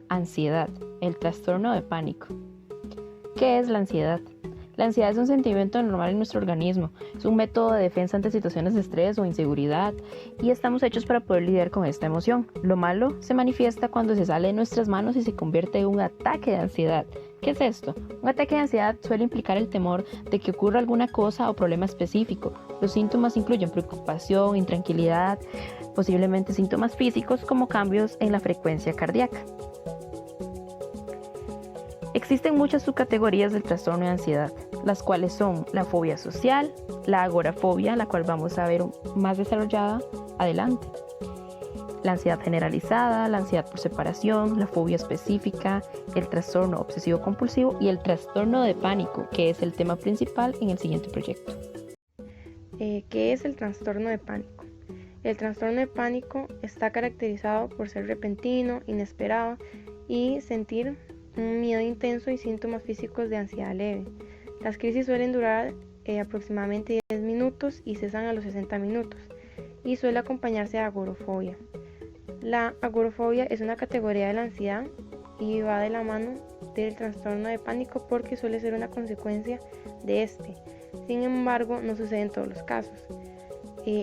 Ansiedad, el trastorno de pánico. ¿Qué es la ansiedad? La ansiedad es un sentimiento normal en nuestro organismo, es un método de defensa ante situaciones de estrés o inseguridad y estamos hechos para poder lidiar con esta emoción. Lo malo se manifiesta cuando se sale de nuestras manos y se convierte en un ataque de ansiedad. ¿Qué es esto? Un ataque de ansiedad suele implicar el temor de que ocurra alguna cosa o problema específico. Los síntomas incluyen preocupación, intranquilidad, posiblemente síntomas físicos como cambios en la frecuencia cardíaca. Existen muchas subcategorías del trastorno de ansiedad, las cuales son la fobia social, la agorafobia, la cual vamos a ver más desarrollada adelante, la ansiedad generalizada, la ansiedad por separación, la fobia específica, el trastorno obsesivo compulsivo y el trastorno de pánico, que es el tema principal en el siguiente proyecto. ¿Qué es el trastorno de pánico? El trastorno de pánico está caracterizado por ser repentino, inesperado y sentir un miedo intenso y síntomas físicos de ansiedad leve. Las crisis suelen durar aproximadamente 10 minutos y cesan a los 60 minutos y suele acompañarse de agorafobia. La agorafobia es una categoría de la ansiedad y va de la mano del trastorno de pánico porque suele ser una consecuencia de este. Sin embargo, no sucede en todos los casos.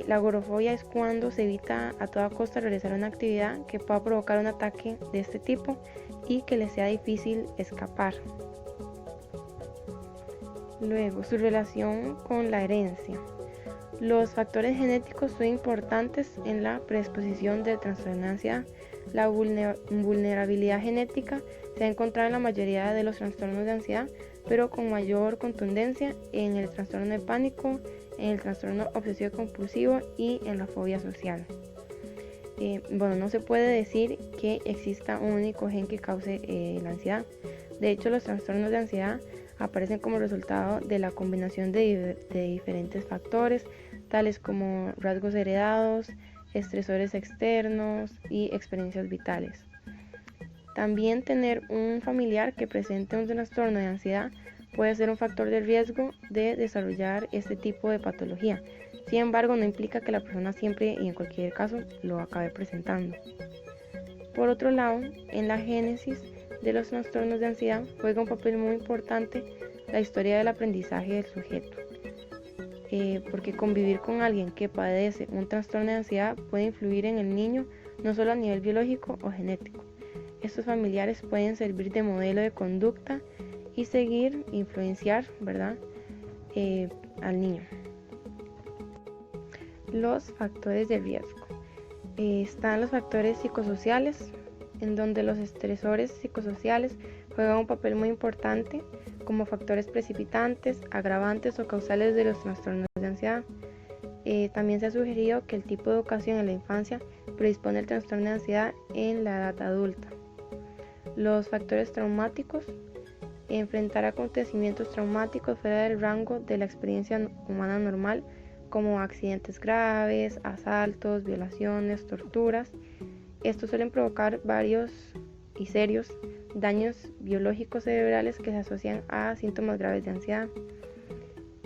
La agorafobia es cuando se evita a toda costa realizar una actividad que pueda provocar un ataque de este tipo y que le sea difícil escapar. Luego, su relación con la herencia. Los factores genéticos son importantes en la predisposición del trastorno de ansiedad. La vulnerabilidad genética se ha encontrado en la mayoría de los trastornos de ansiedad, pero con mayor contundencia en el trastorno de pánico, en el trastorno obsesivo compulsivo y en la fobia social. No se puede decir que exista un único gen que cause la ansiedad. De hecho, los trastornos de ansiedad aparecen como resultado de la combinación de diferentes factores, tales como rasgos heredados, estresores externos y experiencias vitales. También tener un familiar que presente un trastorno de ansiedad puede ser un factor de riesgo de desarrollar este tipo de patología. Sin embargo, no implica que la persona siempre y en cualquier caso lo acabe presentando. Por otro lado, en la génesis de los trastornos de ansiedad juega un papel muy importante la historia del aprendizaje del sujeto, porque convivir con alguien que padece un trastorno de ansiedad puede influir en el niño no solo a nivel biológico o genético. Estos familiares pueden servir de modelo de conducta y influenciar, ¿verdad?, al niño. Los factores de riesgo. Están los factores psicosociales, en donde los estresores psicosociales juegan un papel muy importante como factores precipitantes, agravantes o causales de los trastornos de ansiedad. También se ha sugerido que el tipo de educación en la infancia predispone al trastorno de ansiedad en la edad adulta. Los factores traumáticos. Enfrentar acontecimientos traumáticos fuera del rango de la experiencia humana normal, como accidentes graves, asaltos, violaciones, torturas. Estos suelen provocar varios y serios daños biológicos cerebrales que se asocian a síntomas graves de ansiedad.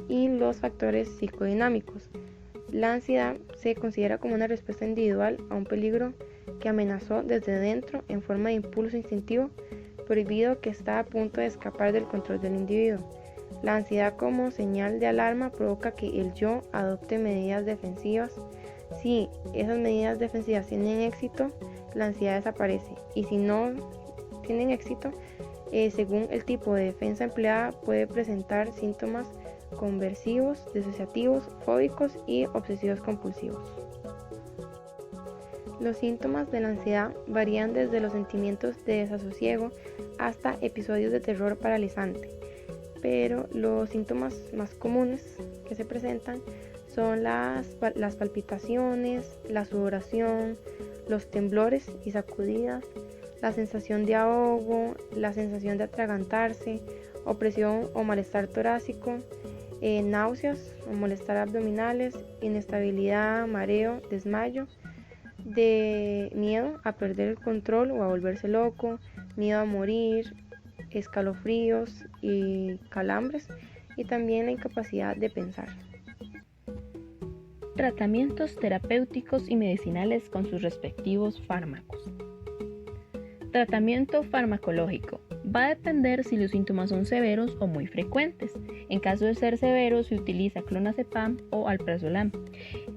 Y los factores psicodinámicos. La ansiedad se considera como una respuesta individual a un peligro que amenazó desde dentro en forma de impulso instintivo prohibido que está a punto de escapar del control del individuo. La ansiedad como señal de alarma provoca que el yo adopte medidas defensivas. Si esas medidas defensivas tienen éxito, la ansiedad desaparece, y si no tienen éxito, según el tipo de defensa empleada, puede presentar síntomas conversivos, disociativos, fóbicos y obsesivos compulsivos. Los síntomas de la ansiedad varían desde los sentimientos de desasosiego hasta episodios de terror paralizante, pero los síntomas más comunes que se presentan son las palpitaciones, la sudoración, los temblores y sacudidas, la sensación de ahogo, la sensación de atragantarse, opresión o malestar torácico, náuseas o malestar abdominales, inestabilidad, mareo, desmayo, de miedo a perder el control o a volverse loco, miedo a morir, escalofríos y calambres, y también la incapacidad de pensar. Tratamientos terapéuticos y medicinales con sus respectivos fármacos. Tratamiento farmacológico. Va a depender si los síntomas son severos o muy frecuentes. En caso de ser severos se utiliza clonazepam o alprazolam.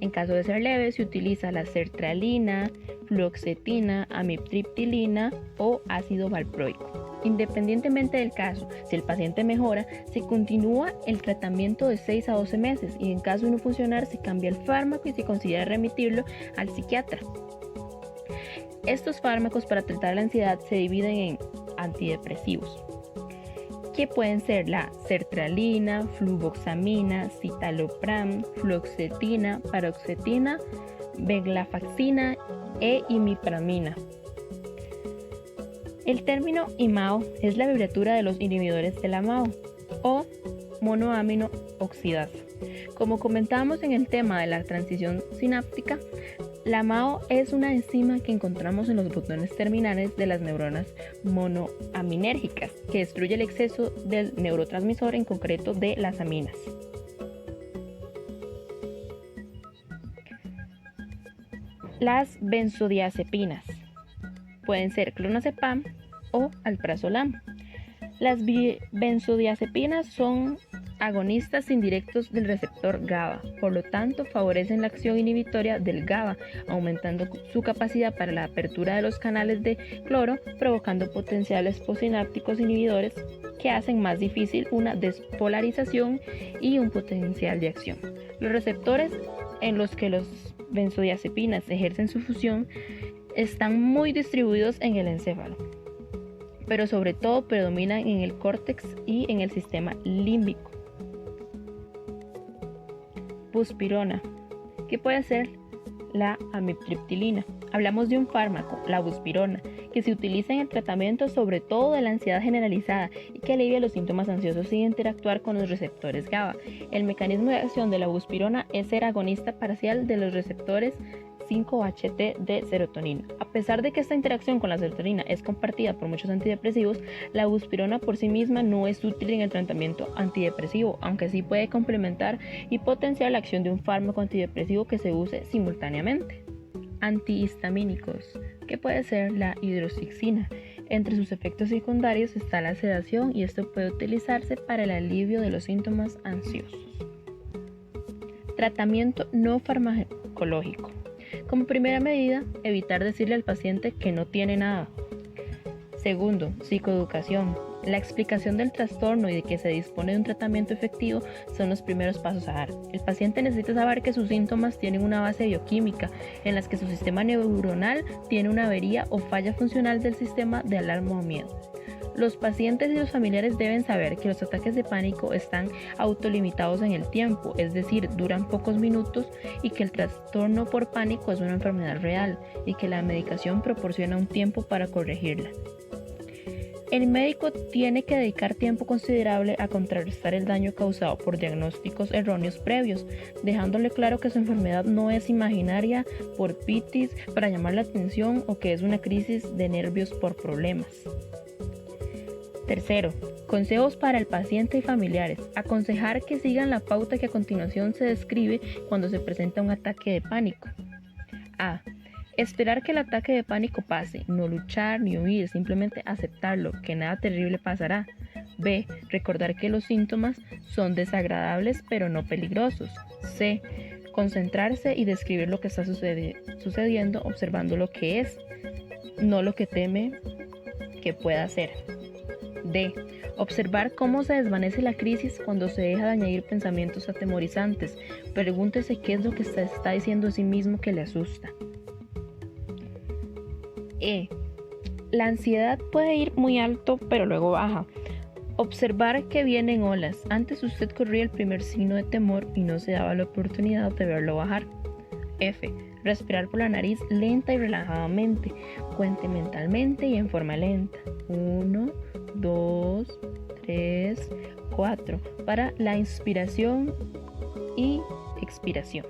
En caso de ser leve se utiliza la sertralina, fluoxetina, amitriptilina o ácido valproico. Independientemente del caso, si el paciente mejora, se continúa el tratamiento de 6 a 12 meses y en caso de no funcionar se cambia el fármaco y se considera remitirlo al psiquiatra. Estos fármacos para tratar la ansiedad se dividen en antidepresivos, que pueden ser la sertralina, fluvoxamina, citalopram, fluoxetina, paroxetina, venlafaxina e imipramina. El término IMAO es la abreviatura de los inhibidores de la MAO o monoamino oxidasa. Como comentábamos en el tema de la transición sináptica, la MAO es una enzima que encontramos en los botones terminales de las neuronas monoaminérgicas que destruye el exceso del neurotransmisor, en concreto de las aminas. Las benzodiazepinas pueden ser clonazepam o alprazolam. Las benzodiazepinas son agonistas indirectos del receptor GABA, por lo tanto favorecen la acción inhibitoria del GABA, aumentando su capacidad para la apertura de los canales de cloro, provocando potenciales postsinápticos inhibidores que hacen más difícil una despolarización y un potencial de acción. Los receptores en los que los benzodiazepinas ejercen su función están muy distribuidos en el encéfalo, pero sobre todo predominan en el córtex y en el sistema límbico. Buspirona, que puede ser la amitriptilina. Hablamos de un fármaco, la buspirona, que se utiliza en el tratamiento sobre todo de la ansiedad generalizada y que alivia los síntomas ansiosos sin interactuar con los receptores GABA. El mecanismo de acción de la buspirona es ser agonista parcial de los receptores 5-HT de serotonina. A pesar de que esta interacción con la serotonina es compartida por muchos antidepresivos, la buspirona por sí misma no es útil en el tratamiento antidepresivo, aunque sí puede complementar y potenciar la acción de un fármaco antidepresivo que se use simultáneamente. Antihistamínicos, que puede ser la hidroxicina. Entre sus efectos secundarios está la sedación y esto puede utilizarse para el alivio de los síntomas ansiosos. Tratamiento no farmacológico. Como primera medida, evitar decirle al paciente que no tiene nada. Segundo, psicoeducación. La explicación del trastorno y de que se dispone de un tratamiento efectivo son los primeros pasos a dar. El paciente necesita saber que sus síntomas tienen una base bioquímica, en las que su sistema neuronal tiene una avería o falla funcional del sistema de alarma o miedo. Los pacientes y los familiares deben saber que los ataques de pánico están autolimitados en el tiempo, es decir, duran pocos minutos, y que el trastorno por pánico es una enfermedad real y que la medicación proporciona un tiempo para corregirla. El médico tiene que dedicar tiempo considerable a contrarrestar el daño causado por diagnósticos erróneos previos, dejándole claro que su enfermedad no es imaginaria por pitis para llamar la atención o que es una crisis de nervios por problemas. Tercero, consejos para el paciente y familiares. Aconsejar que sigan la pauta que a continuación se describe cuando se presenta un ataque de pánico. A. Esperar que el ataque de pánico pase, no luchar ni huir, simplemente aceptarlo, que nada terrible pasará. B. Recordar que los síntomas son desagradables pero no peligrosos. C. Concentrarse y describir lo que está sucediendo observando lo que es, no lo que teme que pueda ser. D. Observar cómo se desvanece la crisis cuando se deja de añadir pensamientos atemorizantes. Pregúntese qué es lo que se está diciendo a sí mismo que le asusta. E. La ansiedad puede ir muy alto pero luego baja. Observar que vienen olas. Antes usted corría el primer signo de temor y no se daba la oportunidad de verlo bajar. F. Respirar por la nariz lenta y relajadamente. Cuente mentalmente y en forma lenta. 1, 2, 3, 4 para la inspiración y expiración.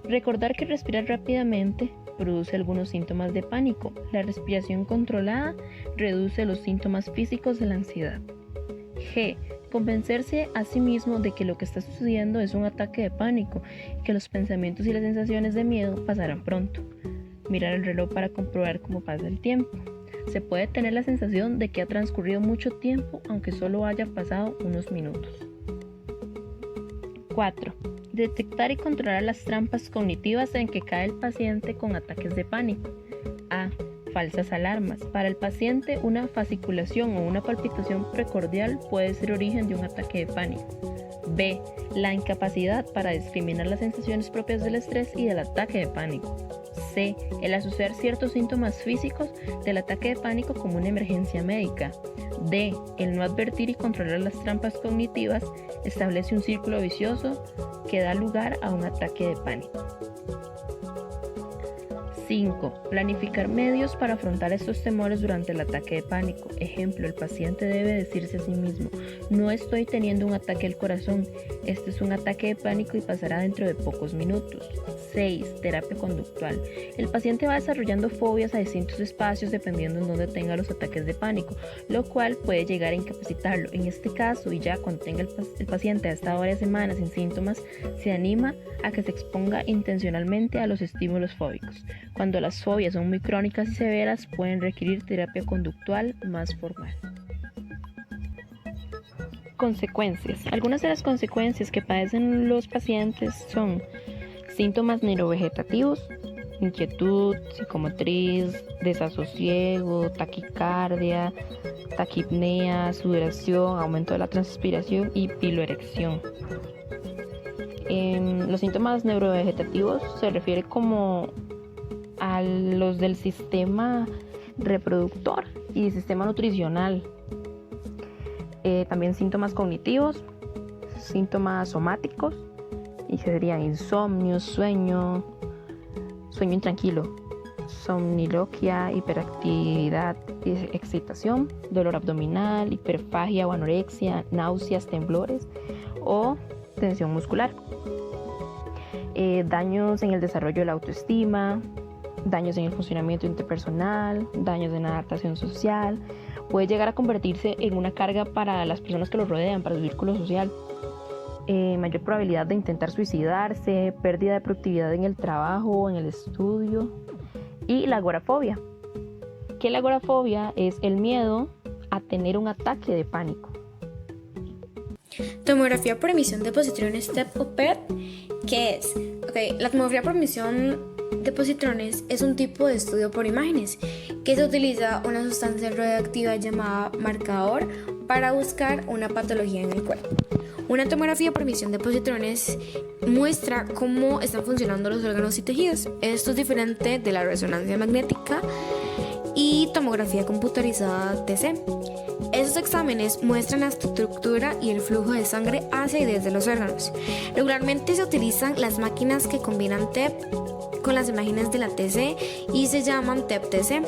Recordar que respirar rápidamente produce algunos síntomas de pánico. La respiración controlada reduce los síntomas físicos de la ansiedad. G. Convencerse a sí mismo de que lo que está sucediendo es un ataque de pánico y que los pensamientos y las sensaciones de miedo pasarán pronto. Mirar el reloj para comprobar cómo pasa el tiempo. Se puede tener la sensación de que ha transcurrido mucho tiempo, aunque solo haya pasado unos minutos. 4. Detectar y controlar las trampas cognitivas en que cae el paciente con ataques de pánico. A. Falsas alarmas. Para el paciente, una fasciculación o una palpitación precordial puede ser origen de un ataque de pánico. B. La incapacidad para discriminar las sensaciones propias del estrés y del ataque de pánico. C. El asociar ciertos síntomas físicos del ataque de pánico como una emergencia médica. D. El no advertir y controlar las trampas cognitivas establece un círculo vicioso que da lugar a un ataque de pánico. 5. Planificar medios para afrontar estos temores durante el ataque de pánico. Ejemplo, el paciente debe decirse a sí mismo: no estoy teniendo un ataque al corazón, este es un ataque de pánico y pasará dentro de pocos minutos. 6. Terapia conductual. El paciente va desarrollando fobias a distintos espacios dependiendo en dónde tenga los ataques de pánico, lo cual puede llegar a incapacitarlo. En este caso, y ya cuando tenga el paciente hasta varias semanas sin síntomas, se anima a que se exponga intencionalmente a los estímulos fóbicos. Cuando las fobias son muy crónicas y severas, pueden requerir terapia conductual más formal. Consecuencias. Algunas de las consecuencias que padecen los pacientes son síntomas neurovegetativos, inquietud, psicomotriz, desasosiego, taquicardia, taquipnea, sudoración, aumento de la transpiración y piloerección. Los síntomas neurovegetativos se refiere como a los del sistema reproductor y sistema nutricional. También síntomas cognitivos, síntomas somáticos, y serían insomnio, sueño intranquilo, somniloquia, hiperactividad, excitación, dolor abdominal, hiperfagia o anorexia, náuseas, temblores o tensión muscular. Daños en el desarrollo de la autoestima, daños en el funcionamiento interpersonal, daños en la adaptación social. Puede llegar a convertirse en una carga para las personas que lo rodean, para su círculo social. Mayor probabilidad de intentar suicidarse, pérdida de productividad en el trabajo o en el estudio. Y la agorafobia. Que la agorafobia es el miedo a tener un ataque de pánico. Tomografía por emisión de positrones TEP o PET, ¿qué es? La tomografía por emisión de positrones es un tipo de estudio por imágenes que se utiliza una sustancia radioactiva llamada marcador para buscar una patología en el cuerpo. Una tomografía por emisión de positrones muestra cómo están funcionando los órganos y tejidos. Esto es diferente de la resonancia magnética y tomografía computarizada TC. Estos exámenes muestran la estructura y el flujo de sangre hacia y desde los órganos. Regularmente se utilizan las máquinas que combinan TEP con las imágenes de la TC y se llaman TEP-TC.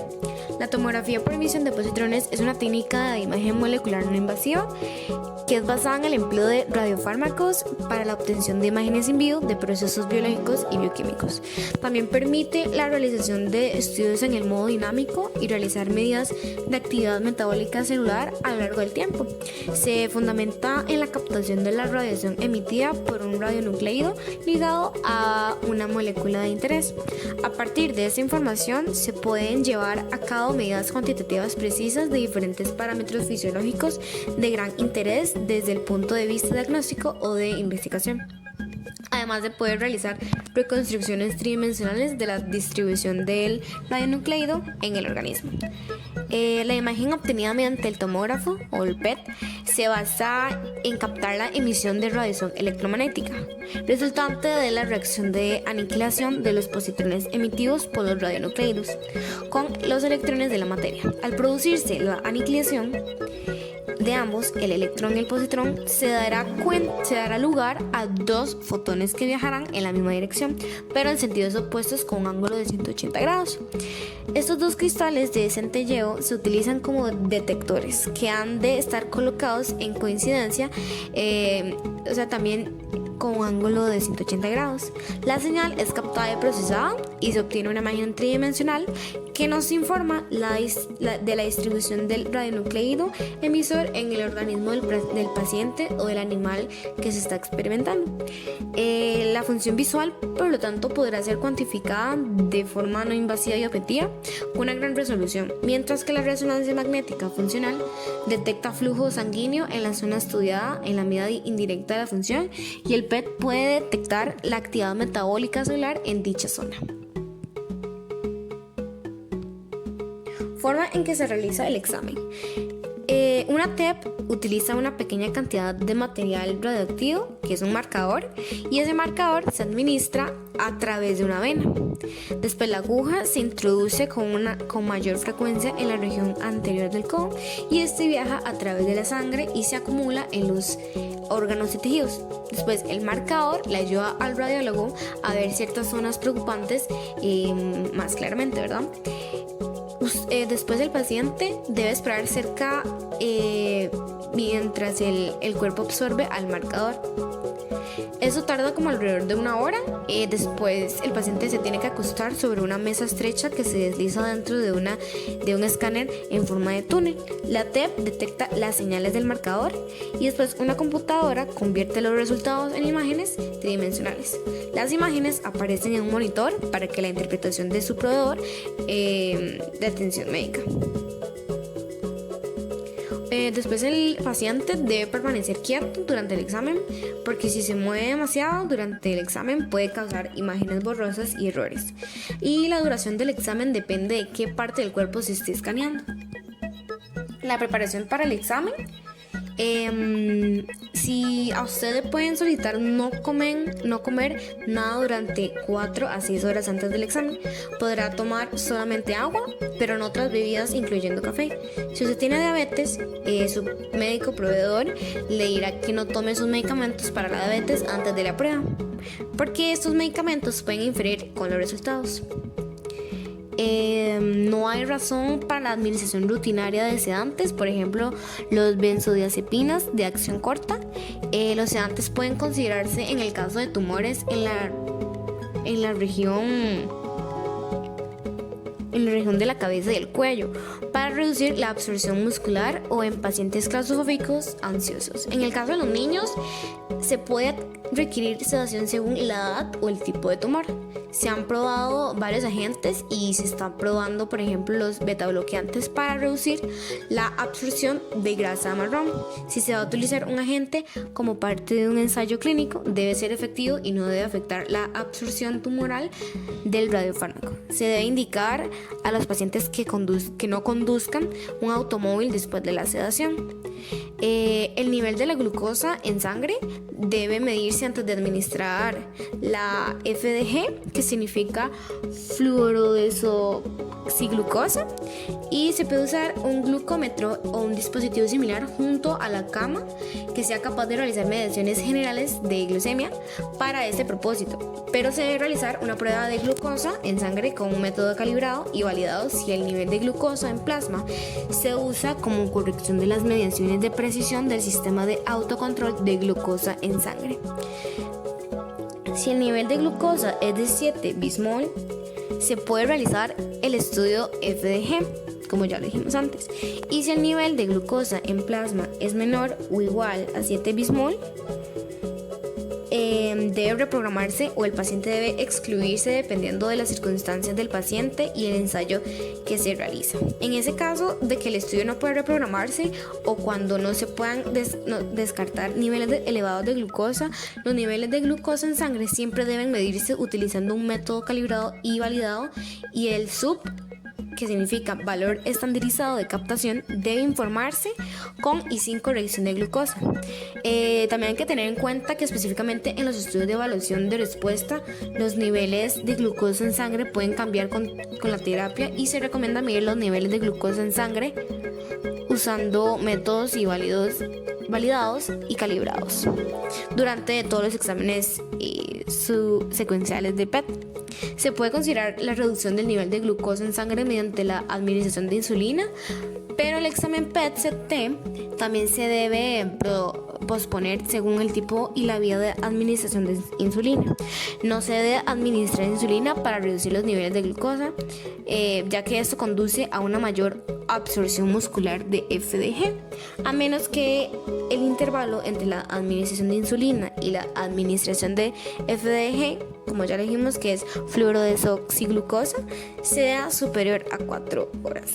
La tomografía por emisión de positrones es una técnica de imagen molecular no invasiva que es basada en el empleo de radiofármacos para la obtención de imágenes in vivo de procesos biológicos y bioquímicos. También permite la realización de estudios en el modo dinámico y realizar medidas de actividad metabólica celular a lo largo del tiempo. Se fundamenta en la captación de la radiación emitida por un radionucleido ligado a una molécula de interés. A partir de esta información se pueden llevar a cabo medidas cuantitativas precisas de diferentes parámetros fisiológicos de gran interés desde el punto de vista diagnóstico o de investigación, además de poder realizar reconstrucciones tridimensionales de la distribución del radionucleido en el organismo. La imagen obtenida mediante el tomógrafo o el PET se basa en captar la emisión de radiación electromagnética, resultante de la reacción de aniquilación de los positrones emitidos por los radionucleidos con los electrones de la materia. Al producirse la aniquilación de ambos, el electrón y el positrón, se dará lugar a dos fotones que viajarán en la misma dirección, pero en sentidos opuestos con un ángulo de 180 grados. Estos dos cristales de centelleo se utilizan como detectores que han de estar colocados en coincidencia, también con un ángulo de 180 grados. La señal es captada y procesada y se obtiene una imagen tridimensional que nos informa de la distribución del radionucleido emisor en el organismo del paciente o del animal que se está experimentando. La función visual, por lo tanto, podrá ser cuantificada de forma no invasiva y objetiva con una gran resolución, mientras que la resonancia magnética funcional detecta flujo sanguíneo en la zona estudiada en la medida indirecta de la función, y el PET puede detectar la actividad metabólica celular en dicha zona. Forma en que se realiza el examen. Una TEP utiliza una pequeña cantidad de material radioactivo, que es un marcador, y ese marcador se administra a través de una vena. Después la aguja se introduce con mayor frecuencia en la región anterior del codo, y este viaja a través de la sangre y se acumula en los órganos y tejidos. Después el marcador le ayuda al radiólogo a ver ciertas zonas preocupantes más claramente, ¿verdad? Después el paciente debe esperar cerca mientras el cuerpo absorbe al marcador. Eso tarda como alrededor de 1 hora. Después el paciente se tiene que acostar sobre una mesa estrecha que se desliza dentro de un escáner en forma de túnel. La TEP detecta las señales del marcador y después una computadora convierte los resultados en imágenes tridimensionales. Las imágenes aparecen en un monitor para que la interpretación de su proveedor de atención médica. Después el paciente debe permanecer quieto durante el examen, porque si se mueve demasiado durante el examen puede causar imágenes borrosas y errores. Y la duración del examen depende de qué parte del cuerpo se esté escaneando. La preparación para el examen. Si a usted le pueden solicitar no comer nada durante 4 a 6 horas antes del examen, podrá tomar solamente agua, pero no otras bebidas incluyendo café. Si usted tiene diabetes, su médico proveedor le dirá que no tome sus medicamentos para la diabetes antes de la prueba, porque estos medicamentos pueden inferir con los resultados. No hay razón para la administración rutinaria de sedantes, por ejemplo los benzodiazepinas de acción corta. Los sedantes pueden considerarse en el caso de tumores en la región de la cabeza y el cuello, para reducir la absorción muscular, o en pacientes claustrofóbicos ansiosos. En el caso de los niños, se puede requerir sedación según la edad o el tipo de tumor. Se han probado varios agentes y se están probando, por ejemplo, los betabloqueantes para reducir la absorción de grasa marrón. Si se va a utilizar un agente como parte de un ensayo clínico, debe ser efectivo y no debe afectar la absorción tumoral del radiofármaco. Se debe indicar a los pacientes que no conduzcan un automóvil después de la sedación. El nivel de la glucosa en sangre debe medirse antes de administrar la FDG, que significa fluorodesoxiglucosa, y se puede usar un glucómetro o un dispositivo similar junto a la cama que sea capaz de realizar mediciones generales de glucemia para este propósito, pero se debe realizar una prueba de glucosa en sangre con un método calibrado y validado si el nivel de glucosa en plasma se usa como corrección de las mediciones de precisión del sistema de autocontrol de glucosa en sangre. Si el nivel de glucosa es de 7 bismol, se puede realizar el estudio FDG, como ya lo dijimos antes. Y si el nivel de glucosa en plasma es menor o igual a 7 bismol, debe reprogramarse o el paciente debe excluirse dependiendo de las circunstancias del paciente y el ensayo que se realiza. En ese caso de que el estudio no puede reprogramarse o cuando no se puedan descartar niveles elevados de glucosa, los niveles de glucosa en sangre siempre deben medirse utilizando un método calibrado y validado, y el SUB, que significa valor estandarizado de captación, debe informarse con y sin corrección de glucosa. También hay que tener en cuenta que específicamente en los estudios de evaluación de respuesta, los niveles de glucosa en sangre pueden cambiar con la terapia, y se recomienda medir los niveles de glucosa en sangre usando métodos validados y calibrados durante todos los exámenes secuenciales de PET. Se puede considerar la reducción del nivel de glucosa en sangre mediante la administración de insulina, pero el examen PET-CT también se debe posponer según el tipo y la vía de administración de insulina. No se debe administrar insulina para reducir los niveles de glucosa, ya que esto conduce a una mayor absorción muscular de FDG, a menos que el intervalo entre la administración de insulina y la administración de FDG, como ya dijimos que es fluorodesoxiglucosa, sea superior a 4 horas.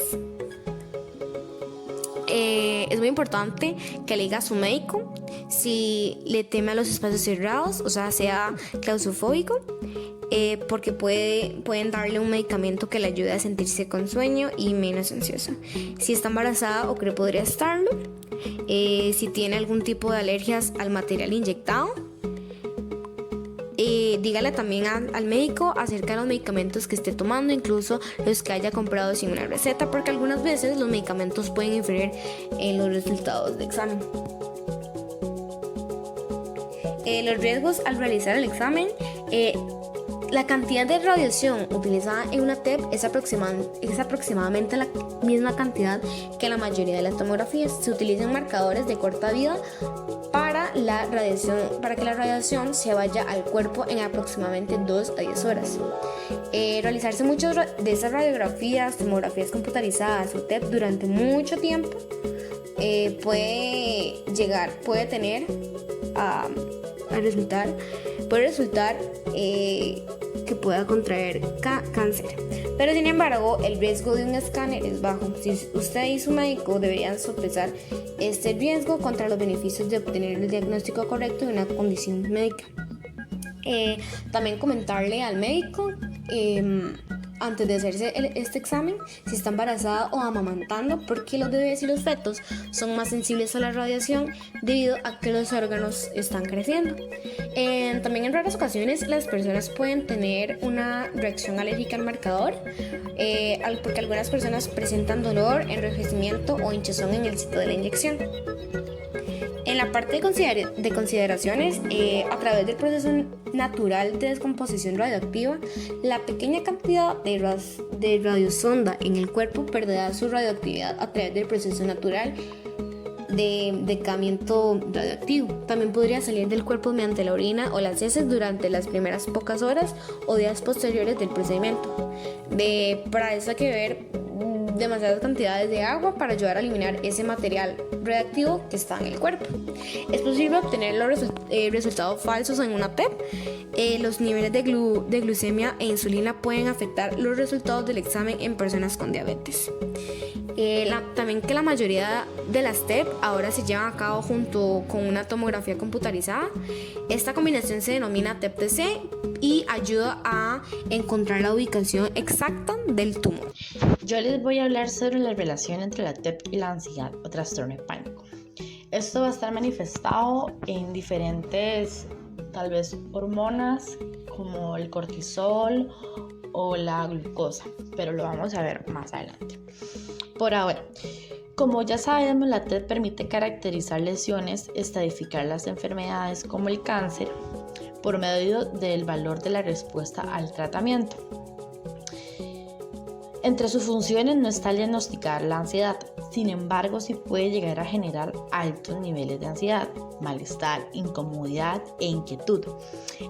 Es muy importante que le diga a su médico si le teme a los espacios cerrados, o sea claustrofóbico, porque pueden darle un medicamento que le ayude a sentirse con sueño y menos ansiosa. Si está embarazada o cree podría estarlo, si tiene algún tipo de alergias al material inyectado, dígale también al médico acerca de los medicamentos que esté tomando, incluso los que haya comprado sin una receta, porque algunas veces los medicamentos pueden influir en los resultados de examen. Los riesgos al realizar el examen. La cantidad de radiación utilizada en una TEP es aproximadamente la misma cantidad que la mayoría de las tomografías. Se utilizan marcadores de corta vida para que la radiación se vaya al cuerpo en aproximadamente 2 a 10 horas. Realizarse muchas de esas radiografías, tomografías computarizadas o TEP durante mucho tiempo puede resultar que pueda contraer cáncer. Pero sin embargo, el riesgo de un escáner es bajo. Si usted y su médico deberían sopesar este riesgo contra los beneficios de obtener el diagnóstico correcto de una condición médica. También comentarle al médico antes de hacerse este examen si está embarazada o amamantando, porque los bebés y los fetos son más sensibles a la radiación debido a que los órganos están creciendo. También en raras ocasiones las personas pueden tener una reacción alérgica al marcador, porque algunas personas presentan dolor, enrojecimiento o hinchazón en el sitio de la inyección. En la parte de consideraciones, a través del proceso natural de descomposición radioactiva, la pequeña cantidad de radiosonda en el cuerpo perderá su radioactividad a través del proceso natural de decamiento radioactivo. También podría salir del cuerpo mediante la orina o las heces durante las primeras pocas horas o días posteriores del procedimiento. Para eso hay que beber demasiadas cantidades de agua para ayudar a eliminar ese material radioactivo que está en el cuerpo. Es posible obtener los resultados falsos en una TEP. Los niveles de glucemia e insulina pueden afectar los resultados del examen en personas con diabetes. También que la mayoría de las TEP ahora se llevan a cabo junto con una tomografía computarizada. Esta combinación se denomina TEP-TC y ayuda a encontrar la ubicación exacta del tumor. Yo les voy a hablar sobre la relación entre la TEP y la ansiedad o trastorno de pánico. Esto va a estar manifestado en diferentes, tal vez, hormonas como el cortisol o la glucosa, pero lo vamos a ver más adelante. Por ahora, como ya sabemos, la TEP permite caracterizar lesiones, estadificar las enfermedades como el cáncer por medio del valor de la respuesta al tratamiento. Entre sus funciones no está diagnosticar la ansiedad, sin embargo sí puede llegar a generar altos niveles de ansiedad, malestar, incomodidad e inquietud,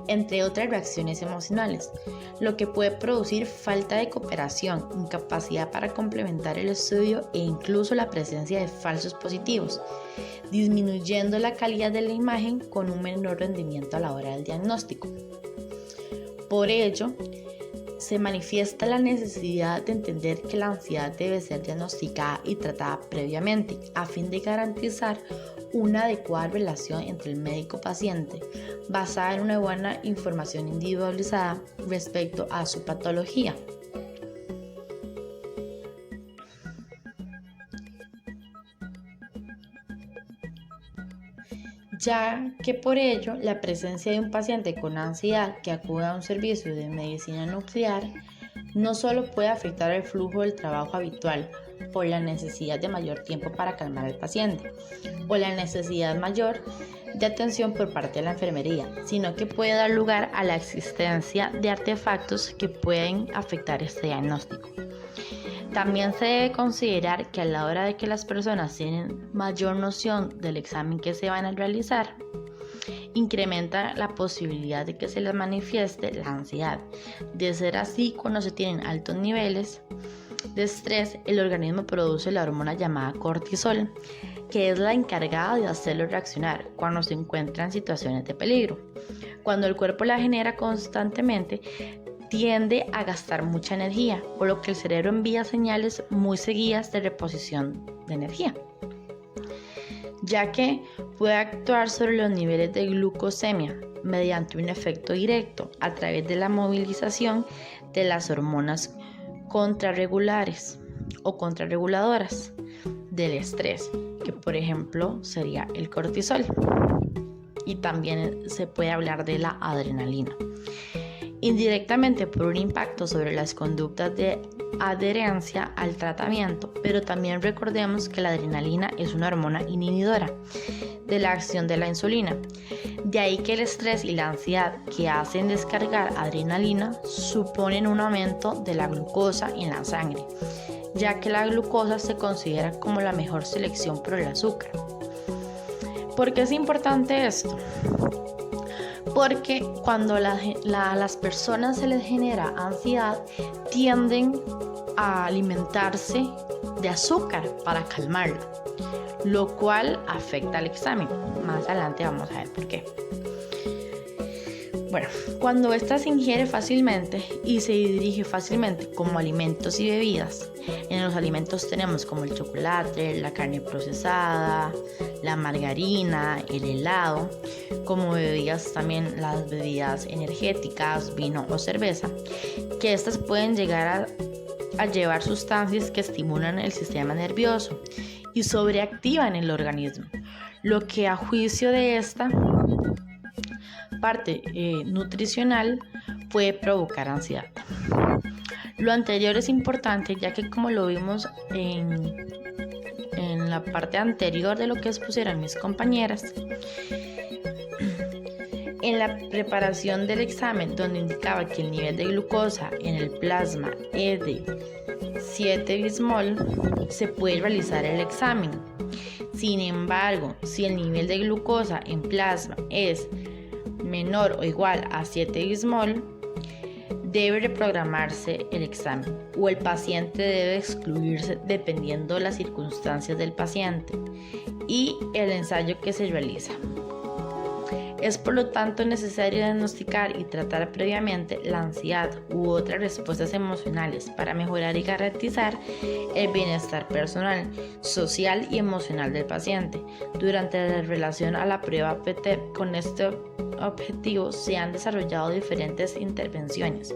entre otras reacciones emocionales, lo que puede producir falta de cooperación, incapacidad para complementar el estudio e incluso la presencia de falsos positivos, disminuyendo la calidad de la imagen con un menor rendimiento a la hora del diagnóstico. Por ello, se manifiesta la necesidad de entender que la ansiedad debe ser diagnosticada y tratada previamente a fin de garantizar una adecuada relación entre el médico-paciente basada en una buena información individualizada respecto a su patología. Ya que por ello la presencia de un paciente con ansiedad que acude a un servicio de medicina nuclear no solo puede afectar el flujo del trabajo habitual por la necesidad de mayor tiempo para calmar al paciente o la necesidad mayor de atención por parte de la enfermería, sino que puede dar lugar a la existencia de artefactos que pueden afectar este diagnóstico. También se debe considerar que a la hora de que las personas tienen mayor noción del examen que se van a realizar, incrementa la posibilidad de que se les manifieste la ansiedad. De ser así, cuando se tienen altos niveles de estrés, el organismo produce la hormona llamada cortisol, que es la encargada de hacerlo reaccionar cuando se encuentra en situaciones de peligro. Cuando el cuerpo la genera constantemente, tiende a gastar mucha energía, por lo que el cerebro envía señales muy seguidas de reposición de energía, ya que puede actuar sobre los niveles de glucosemia mediante un efecto directo a través de la movilización de las hormonas contrarregulares o contrarreguladoras del estrés, que por ejemplo sería el cortisol, y también se puede hablar de la adrenalina. Indirectamente por un impacto sobre las conductas de adherencia al tratamiento, pero también recordemos que la adrenalina es una hormona inhibidora de la acción de la insulina. De ahí que el estrés y la ansiedad que hacen descargar adrenalina suponen un aumento de la glucosa en la sangre, ya que la glucosa se considera como la mejor selección por el azúcar. ¿Por qué es importante esto? Porque cuando las personas se les genera ansiedad, tienden a alimentarse de azúcar para calmarla, lo cual afecta al examen. Más adelante vamos a ver por qué. Bueno, cuando ésta se ingiere fácilmente y se dirige fácilmente como alimentos y bebidas, en los alimentos tenemos como el chocolate, la carne procesada, la margarina, el helado, como bebidas también las bebidas energéticas, vino o cerveza, que estas pueden llegar a llevar sustancias que estimulan el sistema nervioso y sobreactivan el organismo, lo que a juicio de esta parte nutricional puede provocar ansiedad. Lo anterior es importante ya que, como lo vimos en la parte anterior de lo que expusieron mis compañeras, en la preparación del examen, donde indicaba que el nivel de glucosa en el plasma es de 7 bismol, se puede realizar el examen. Sin embargo, si el nivel de glucosa en plasma es menor o igual a 7 bismol, debe reprogramarse el examen o el paciente debe excluirse dependiendo de las circunstancias del paciente y el ensayo que se realiza. Es por lo tanto necesario diagnosticar y tratar previamente la ansiedad u otras respuestas emocionales para mejorar y garantizar el bienestar personal, social y emocional del paciente. Durante la relación a la prueba PT, con este objetivo se han desarrollado diferentes intervenciones.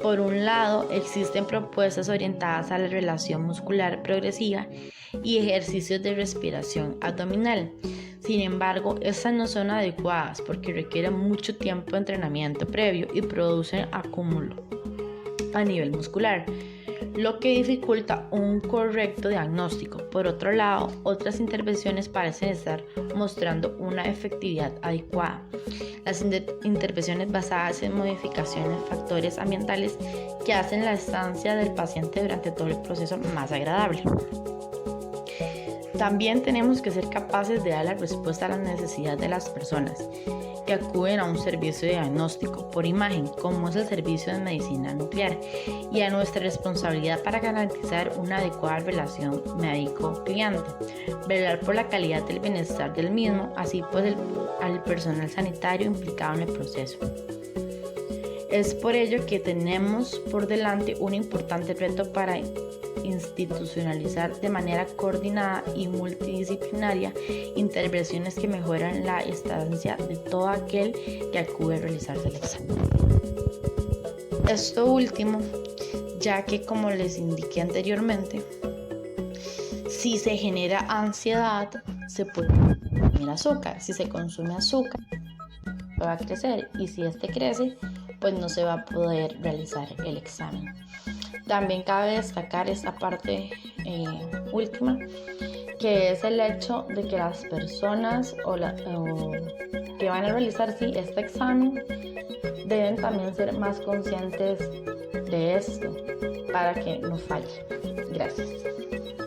Por un lado, existen propuestas orientadas a la relajación muscular progresiva y ejercicios de respiración abdominal. Sin embargo, estas no son adecuadas porque requieren mucho tiempo de entrenamiento previo y producen acúmulo a nivel muscular, lo que dificulta un correcto diagnóstico. Por otro lado, otras intervenciones parecen estar mostrando una efectividad adecuada. Las intervenciones basadas en modificaciones de factores ambientales que hacen la estancia del paciente durante todo el proceso más agradable. También tenemos que ser capaces de dar la respuesta a las necesidades de las personas que acuden a un servicio de diagnóstico por imagen, como es el servicio de medicina nuclear, y a nuestra responsabilidad para garantizar una adecuada relación médico-cliente, velar por la calidad del bienestar del mismo, así pues al personal sanitario implicado en el proceso. Es por ello que tenemos por delante un importante reto para institucionalizar de manera coordinada y multidisciplinaria intervenciones que mejoran la estancia de todo aquel que acude a realizarse el examen. Esto último, ya que como les indiqué anteriormente, si se genera ansiedad, se puede consumir azúcar. Si se consume azúcar, va a crecer, y si este crece, pues no se va a poder realizar el examen. También cabe destacar esta parte última, que es el hecho de que las personas que van a realizar este examen deben también ser más conscientes de esto para que no falle. Gracias.